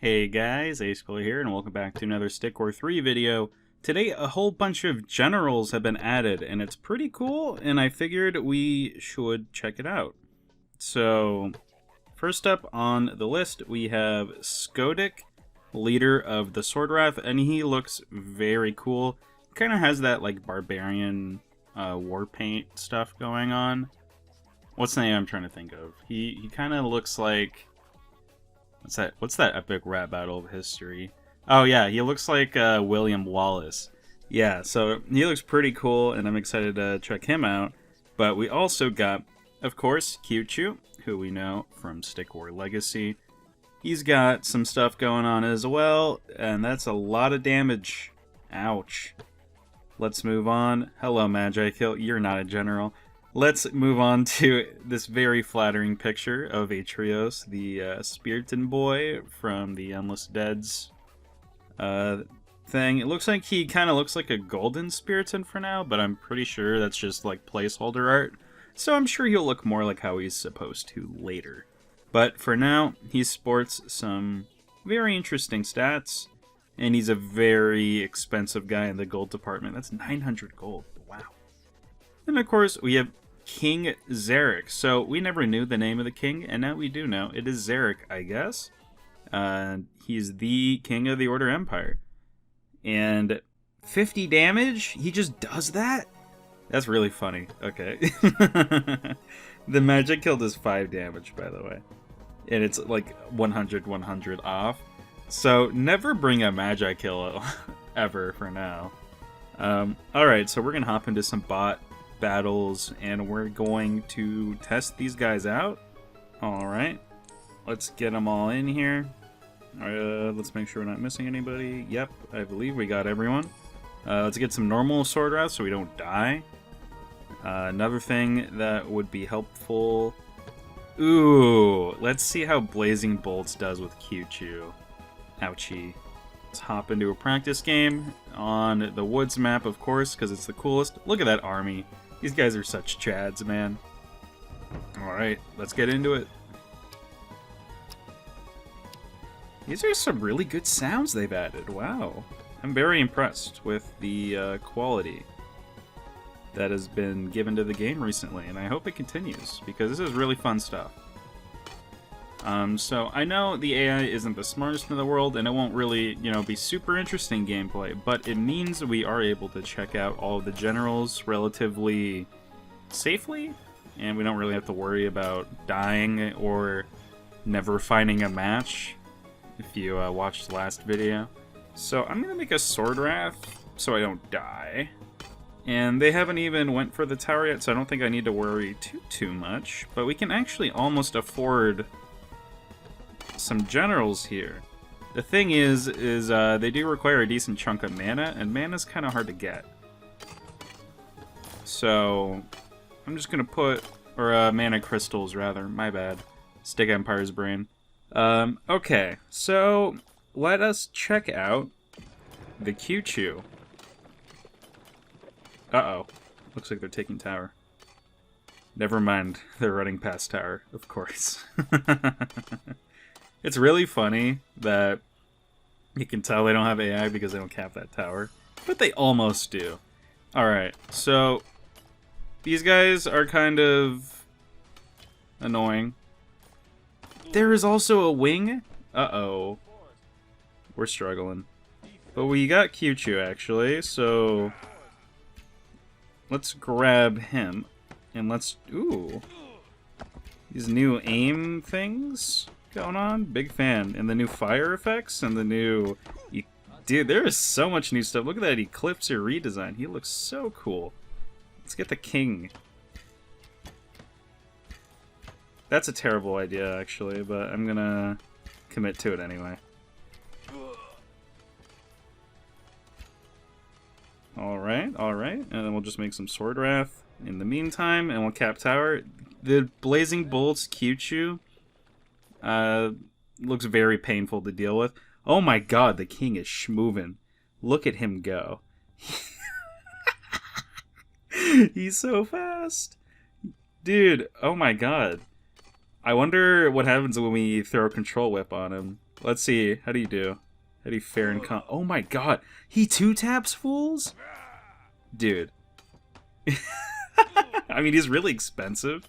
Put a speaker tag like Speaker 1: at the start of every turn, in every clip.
Speaker 1: Hey guys, AsePlayer here, and welcome back to another Stick or 3 video. Today, a whole bunch of generals have been added, and it's pretty cool, and I figured we should check it out. So, first up on the list, we have Skodik, leader of the Sword Wrath, and he looks very cool. Kind of has that, like, barbarian war paint stuff going on. What's the name I'm trying to think of? He kind of looks like... What's that epic rap battle of history? Oh yeah, he looks like William Wallace. Yeah, so he looks pretty cool, and I'm excited to check him out. But we also got, of course, Kytchu, who we know from Stick War Legacy. He's got some stuff going on as well, and that's a lot of damage. Ouch. Let's move on. Hello, Magikill. You're not a general. Let's move on to this very flattering picture of Atreyos, the Spiriton boy from the Endless Deads thing. It looks like he kind of looks like a golden Spiriton for now, but I'm pretty sure that's just like placeholder art. So I'm sure he'll look more like how he's supposed to later. But for now, he sports some very interesting stats, and he's a very expensive guy in the gold department. That's 900 gold. Wow. And of course, we have King Zarek. So we never knew the name of the king, and now we do know. It is Zarek, I guess. He's the king of the Order Empire. And 50 damage? He just does that? That's really funny. Okay. The Magikill does 5 damage, by the way. And it's like 100 off. So never bring a Magikill ever for now. Alright, so we're going to hop into some bot battles, and we're going to test these guys out. Alright, let's get them all in here. Let's make sure we're not missing anybody. Yep, I believe we got everyone. Let's get some normal sword routes so we don't die. Another thing that would be helpful... Ooh, let's see how Blazing Bolts does with Kytchu. Ouchie. Let's hop into a practice game on the Woods map, of course, because it's the coolest. Look at that army. These guys are such chads, man. Alright, let's get into it. These are some really good sounds they've added. Wow. I'm very impressed with the quality that has been given to the game recently, and I hope it continues, because this is really fun stuff. So I know the AI isn't the smartest in the world, and it won't really, be super interesting gameplay, but it means we are able to check out all of the generals relatively safely, and we don't really have to worry about dying or never finding a match, if you watched the last video. So I'm going to make a Sword Wrath so I don't die. And they haven't even went for the tower yet, so I don't think I need to worry too much, but we can actually almost afford some generals here. The thing is they do require a decent chunk of mana, and mana's kind of hard to get. So I'm just gonna put, or mana crystals rather, my bad. Stick Empire's brain. Okay, so let us check out the Kytchu. Uh-oh. Looks like they're taking tower. Never mind, they're running past tower, of course. It's really funny that you can tell they don't have AI because they don't cap that tower. But they almost do. Alright, so these guys are kind of annoying. There is also a wing. Uh-oh. We're struggling. But we got Kytchu, actually, so let's grab him. And let's... Ooh. These new aim things going on. Big fan. And the new fire effects and the new... Dude, there is so much new stuff. Look at that Eclipser redesign. He looks so cool. Let's get the king. That's a terrible idea, actually, but I'm gonna commit to it anyway. Alright, alright. And then we'll just make some Sword Wrath in the meantime, and we'll cap tower. The Blazing Bolts Kytchu looks very painful to deal with. Oh my god, the king is schmovin'. Look at him go. He's so fast. Dude, oh my god. I wonder what happens when we throw a control whip on him. Let's see. How do you do? How do you fare in con? Oh my god. He 2-taps fools? Dude. I mean, he's really expensive,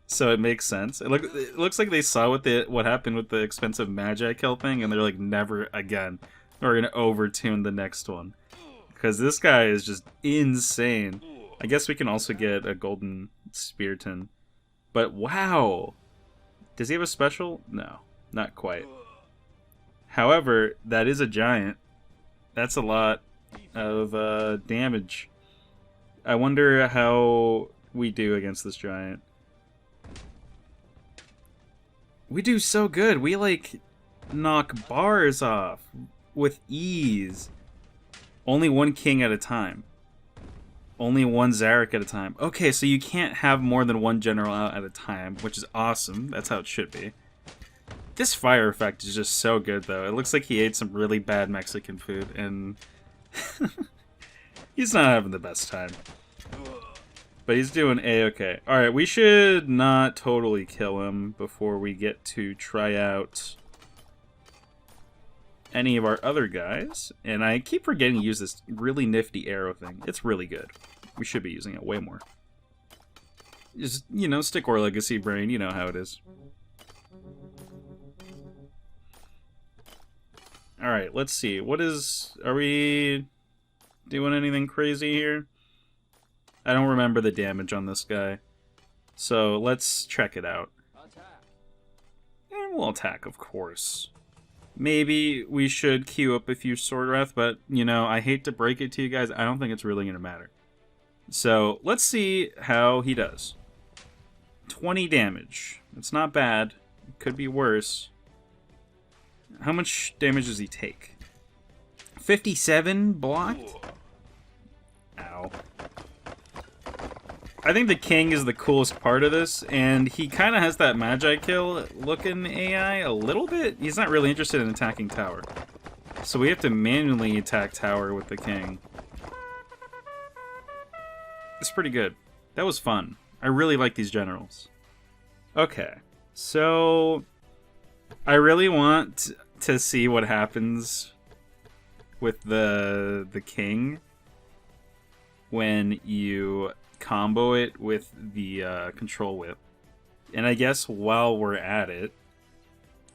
Speaker 1: so it makes sense. It looks like they saw what happened with the expensive Magi kill thing, and they're like, never again. We're gonna overtune the next one. Because this guy is just insane. I guess we can also get a golden Spearton. But wow! Does he have a special? No, not quite. However, that is a giant. That's a lot of damage. I wonder how we do against this giant. We do so good. We, like, knock bars off with ease. Only one king at a time. Only one Zarek at a time. Okay, so you can't have more than one general out at a time, which is awesome. That's how it should be. This fire effect is just so good, though. It looks like he ate some really bad Mexican food, and he's not having the best time. But he's doing A-okay. Alright, we should not totally kill him before we get to try out any of our other guys. And I keep forgetting to use this really nifty arrow thing. It's really good. We should be using it way more. Just, you know, stick or legacy brain, you know how it is. Alright, let's see. Are we doing anything crazy here? I don't remember the damage on this guy. So let's check it out. And we'll attack, of course. Maybe we should queue up a few Sword Wrath, but, you know, I hate to break it to you guys, I don't think it's really going to matter. So let's see how he does. 20 damage. It's not bad. It could be worse. How much damage does he take? 57 blocked? Ow. I think the king is the coolest part of this, and he kind of has that Magi kill looking AI a little bit. He's not really interested in attacking tower. So we have to manually attack tower with the king. It's pretty good. That was fun. I really like these generals. Okay, so I really want to see what happens with the king when you combo it with the control whip. And I guess while we're at it,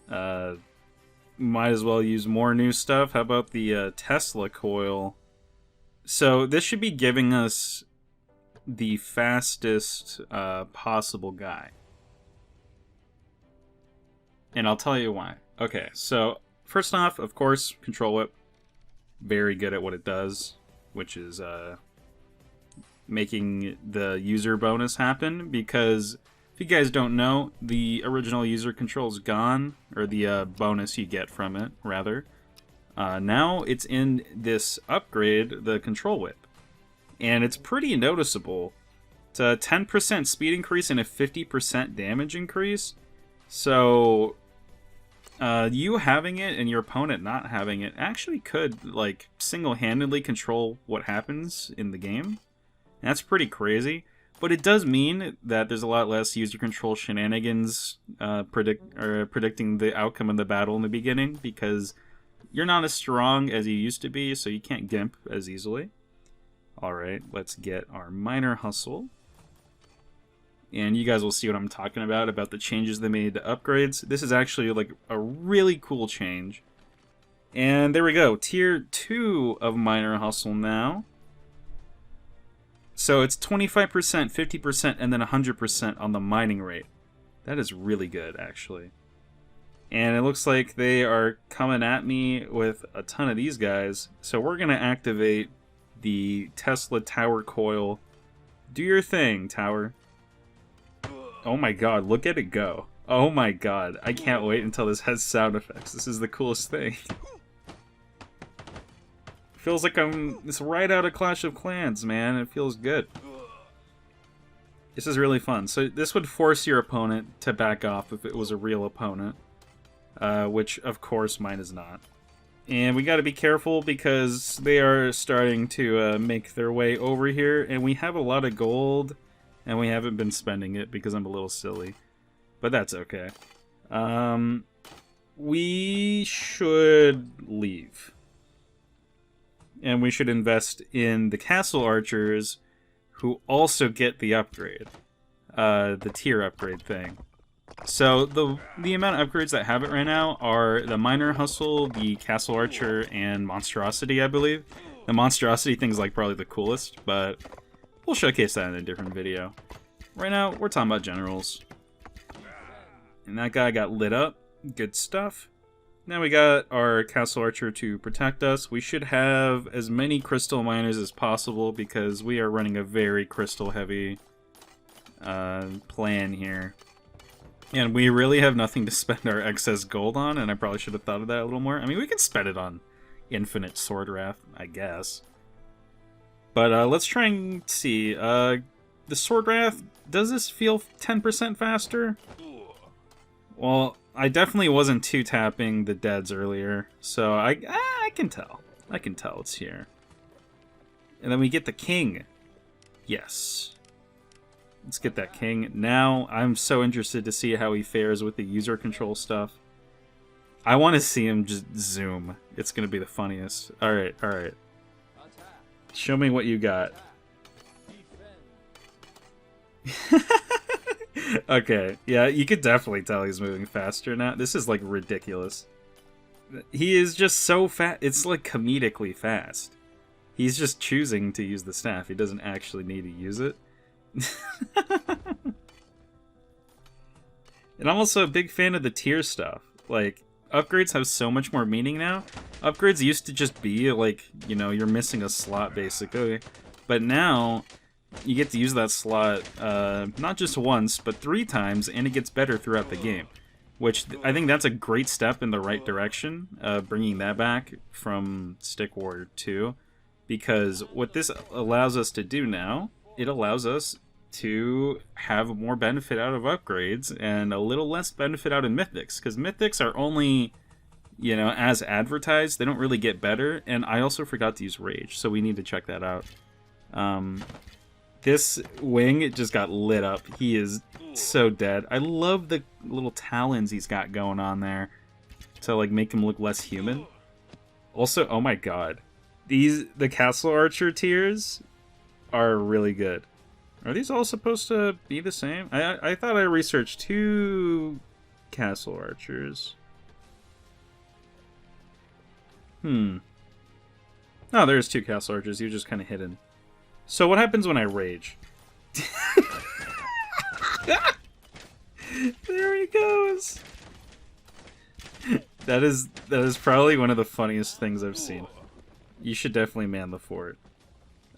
Speaker 1: might as well use more new stuff. How about the Tesla coil? So this should be giving us the fastest possible guy. And I'll tell you why. Okay, so first off, of course, control whip. Very good at what it does, which is making the user bonus happen, because if you guys don't know, the original user control is gone, or the bonus you get from it, rather. Now it's in this upgrade, the control whip, and it's pretty noticeable. It's a 10% speed increase and a 50% damage increase, so you having it and your opponent not having it actually could, like, single-handedly control what happens in the game. That's pretty crazy, but it does mean that there's a lot less user control shenanigans predicting the outcome of the battle in the beginning, because you're not as strong as you used to be, so you can't gimp as easily. Alright, let's get our minor hustle. And you guys will see what I'm talking about the changes they made to upgrades. This is actually like a really cool change. And there we go, tier 2 of minor hustle now. So it's 25%, 50%, and then 100% on the mining rate. That is really good, actually. And it looks like they are coming at me with a ton of these guys. So we're going to activate the Tesla Tower Coil. Do your thing, Tower. Oh my god, look at it go. Oh my god, I can't wait until this has sound effects. This is the coolest thing. Feels like it's right out of Clash of Clans, man. It feels good. This is really fun. So this would force your opponent to back off if it was a real opponent. Which, of course, mine is not. And we gotta be careful because they are starting to make their way over here. And we have a lot of gold, and we haven't been spending it because I'm a little silly. But that's okay. we should leave. And we should invest in the castle archers who also get the upgrade. The tier upgrade thing. So the amount of upgrades that have it right now are the Minor Hustle, the Castle Archer, and Monstrosity, I believe. The Monstrosity thing's like probably the coolest, but we'll showcase that in a different video. Right now, we're talking about generals. And that guy got lit up. Good stuff. Now we got our Castle Archer to protect us. We should have as many crystal miners as possible because we are running a very crystal heavy plan here. And we really have nothing to spend our excess gold on, and I probably should have thought of that a little more. I mean, we can spend it on Infinite Sword Wrath, I guess. But let's try and see. The Sword Wrath, does this feel 10% faster? Well, I definitely wasn't two-tapping the deads earlier, so I can tell. I can tell it's here. And then we get the king. Yes. Let's get that king. Now, I'm so interested to see how he fares with the user control stuff. I want to see him just zoom. It's going to be the funniest. Alright, alright. Show me what you got. Okay, yeah, you could definitely tell he's moving faster now. This is, like, ridiculous. He is just so fast. It's, like, comedically fast. He's just choosing to use the staff. He doesn't actually need to use it. And I'm also a big fan of the tier stuff. Like, upgrades have so much more meaning now. Upgrades used to just be, like, you know, you're missing a slot, basically. But now, you get to use that slot, not just once, but 3 times, and it gets better throughout the game. Which, I think that's a great step in the right direction, bringing that back from Stick Warrior 2. Because what this allows us to do now, it allows us to have more benefit out of upgrades and a little less benefit out of mythics. Because mythics are only, you know, as advertised, they don't really get better. And I also forgot to use rage, so we need to check that out. This wing just got lit up. He is so dead. I love the little talons he's got going on there to like make him look less human. Also, oh my god. The Castle Archer tiers are really good. Are these all supposed to be the same? I thought I researched 2 Castle Archers. Oh, there's 2 Castle Archers. You're just kind of hidden. So what happens when I rage? There he goes. That is probably one of the funniest things I've seen. You should definitely man the fort.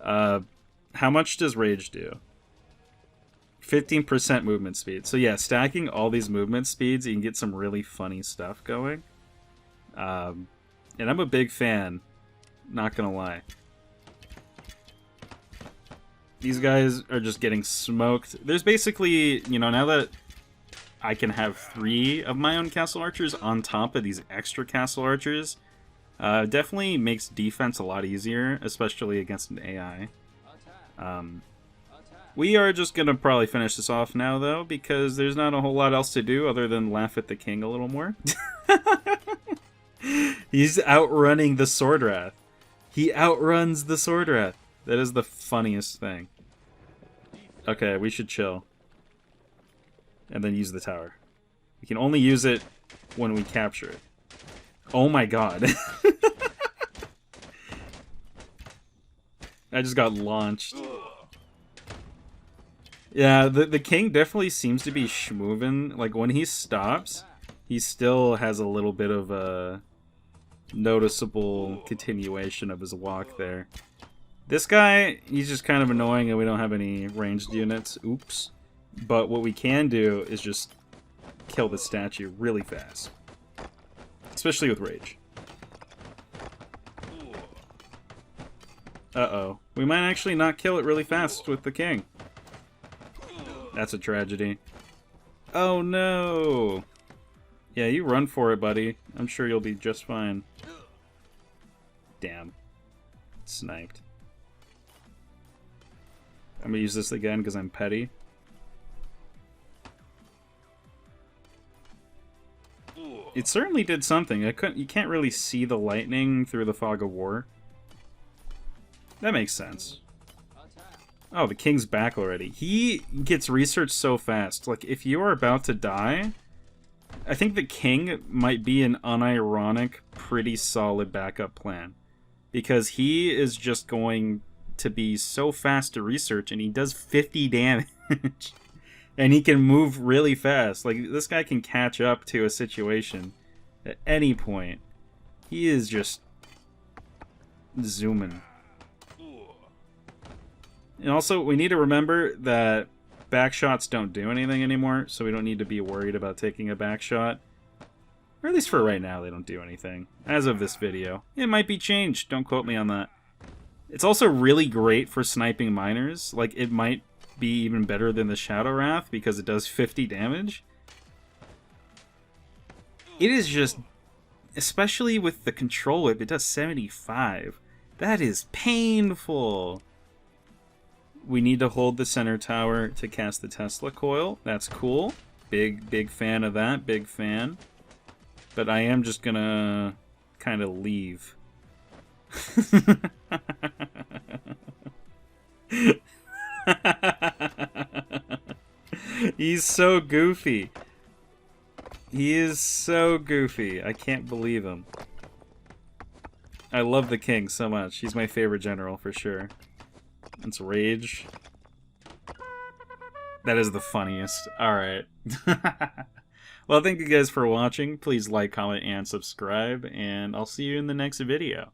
Speaker 1: How much does rage do? 15% movement speed. So yeah, stacking all these movement speeds, you can get some really funny stuff going. And I'm a big fan, not gonna lie. These guys are just getting smoked. There's basically, you know, now that I can have 3 of my own Castle Archers on top of these extra Castle Archers, definitely makes defense a lot easier, especially against an AI. We are just gonna probably finish this off now, though, because there's not a whole lot else to do other than laugh at the king a little more. He's outrunning the Sword Wrath. He outruns the Sword Wrath. That is the funniest thing. Okay, we should chill. And then use the tower. We can only use it when we capture it. Oh my god. I just got launched. Yeah, the king definitely seems to be schmovin'. Like, when he stops, he still has a little bit of a noticeable continuation of his walk there. This guy, he's just kind of annoying and we don't have any ranged units. Oops. But what we can do is just kill the statue really fast. Especially with rage. Uh-oh. We might actually not kill it really fast with the king. That's a tragedy. Oh no! Yeah, you run for it, buddy. I'm sure you'll be just fine. Damn. Sniped. I'm gonna use this again because I'm petty. It certainly did something. You can't really see the lightning through the fog of war. That makes sense. Oh, the king's back already. He gets researched so fast. Like, if you are about to die, I think the king might be an unironic, pretty solid backup plan. Because he is just going to be so fast to research, and he does 50 damage. And he can move really fast. Like, this guy can catch up to a situation at any point. He is just zooming. And also, we need to remember that back shots don't do anything anymore, so we don't need to be worried about taking a back shot. Or at least for right now, they don't do anything. As of this video. It might be changed, don't quote me on that. It's also really great for sniping miners. Like, it might be even better than the Shadow Wrath because it does 50 damage. It is just, especially with the control whip, it does 75. That is painful. We need to hold the center tower to cast the Tesla coil. That's cool. Big fan of that. Big fan. But I am just gonna kind of leave. He's so goofy. He is so goofy. I can't believe him. I love the king so much. He's my favorite general for sure. It's rage. That is the funniest. Alright. Well, thank you guys for watching. Please like, comment, and subscribe. And I'll see you in the next video.